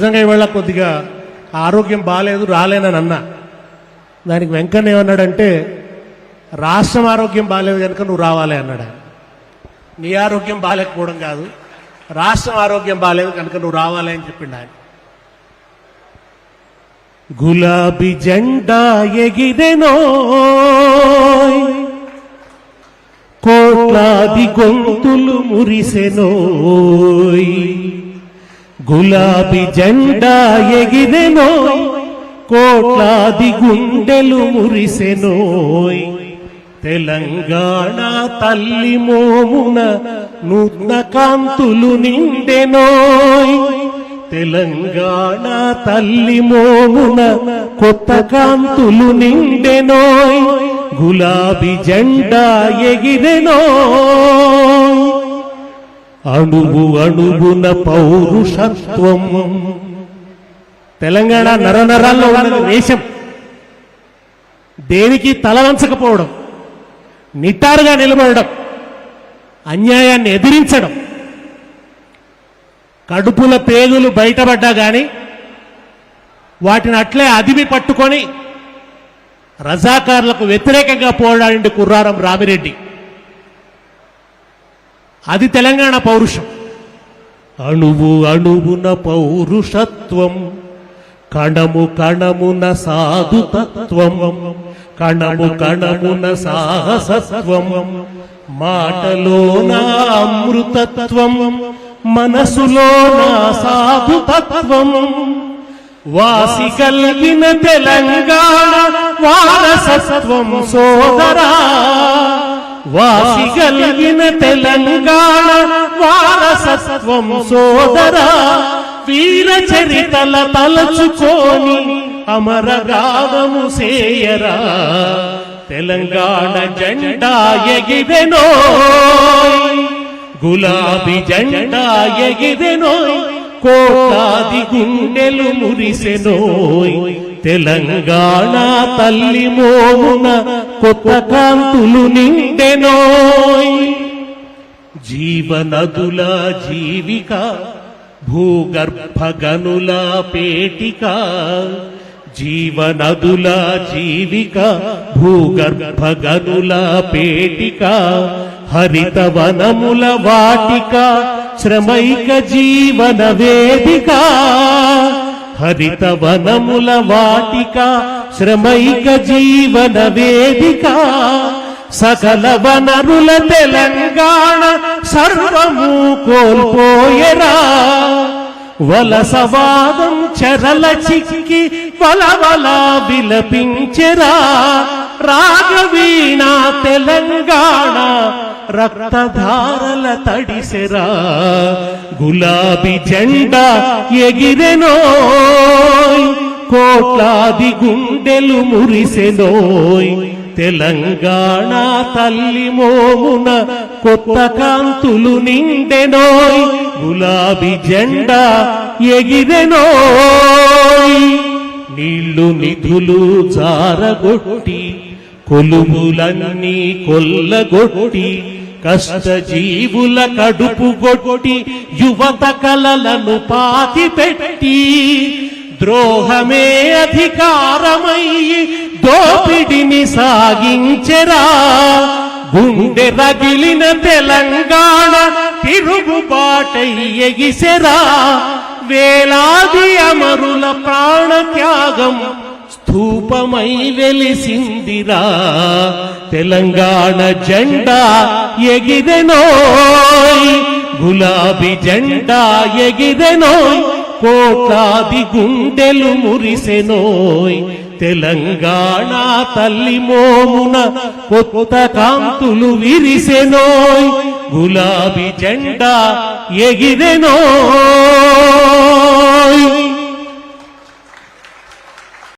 నిజంగా ఇవాళ కొద్దిగా ఆరోగ్యం బాగాలేదు రాలేనని అన్నా. దానికి వెంకన్న ఏమన్నాడంటే రాష్ట్రం ఆరోగ్యం బాగాలేదు కనుక నువ్వు రావాలి అన్నాడు. నీ ఆరోగ్యం బాగాలేకపోవడం కాదు, రాష్ట్రం ఆరోగ్యం బాగాలేదు కనుక నువ్వు రావాలి అని చెప్పిండు ఆయన. గులాబీ జెండా ఎగిరెనో కోట్లాది గొంతులు మురిసెనోయ్, గులాబీ జెండా ఎగిరెనోయ్ కోట్లాది గుండెలు మురిసెనోయ్, తెలంగాణ తల్లి మోమున నూతన కాంతులు నిండెనోయ్, తెలంగాణ తల్లి మోమున కొత్త కాంతులు నిండెనోయ్, గులాబీ జెండా ఎగిరెనోయ్, అణువు అణువున పౌరుషత్వం. తెలంగాణ నరనరాల్లో ఉన్న దేశం, దేనికి తలవంచకపోవడం, నిటారుగా నిలబడడం, అన్యాయాన్ని ఎదిరించడం, కడుపుల పేగులు బయటపడ్డా గాని వాటిని అట్లే అదిమి పట్టుకొని రజాకారులకు వ్యతిరేకంగా పోరాడింది కుర్రారం రామిరెడ్డి. అది తెలంగాణ పౌరుషం. అణువు అణువున పౌరుషత్వం, కణము కణమున సాధుతత్వం, కణము కణమున సాహసత్వం, మాటలోన అమృతత్వం, మనసులోన సాధుతత్వం, వాసి కలిగిన తెలంగాణ వారసత్వం సోదరా, వాసి కలిగిన తెలంగాణ వారసత్వం సోదరా, వీర చరితల తలచుకోని అమరగాథము సేయరా, తెలంగాణ జెండా ఎగిరెనోయ్, గులాబీ జెండా ఎగిరెనోయ్ కోట్లాది గుండెలు మురిసెనోయ్, తెలంగాణ తల్లి మోమున కొత్త కాంతులు నిండెనోయ్, జీవనదుల జీవిక భూగర్భ గనుల పేటిక, జీవనదుల జీవిక భూగర్భ గనుల పేటిక, హరిత వనముల వాటిక శ్రమైక జీవన వేదిక, హరిత వనముల వాటిక శ్రమైక జీవన వేదిక, సకల వనరుల తెలంగాణ సర్వము కోల్పోయరా, వలసవాదం చెరల చిక్కి వలవల విలపించెరా, రాగవీణ తెలంగాణ రక్తధారల తడిసెరా, గులాబీ జెండా ఎగిరెనోయ్ కోట్లాది గుండెలు మురిసెనోయ్, తెలంగాణ తల్లి మోమున కొత్త కాంతులు నిండెనోయ్, గులాబీ జెండా ఎగిరెనోయ్, నీళ్లు నిధులు జారగొట్టి కొలుములన్నీ కొల్లగొట్టి కష్టజీవుల కడుపు గొట్టి యువత కలలను పాతిపెట్టి ద్రోహమే అధికారమయ్యి దోపిడిని సాగించెరా, గుండె రగిలిన తెలంగాణ తిరుగుబాటై ఎగిసెరా, వేలాది అమరుల ప్రాణత్యాగం స్థూపమై వెలిసిందిరా, తెలంగాణ జెండా ఎగిరెనోయ్, గులాబీ జెండా ఎగిరెనోయ్ కోట్లాది గుండెలు మురిసెనోయ్, తెలంగాణ తల్లి మోమున కొత్త కాంతులు విరిసెనోయ్, గులాబీ జెండా ఎగిరెనోయ్.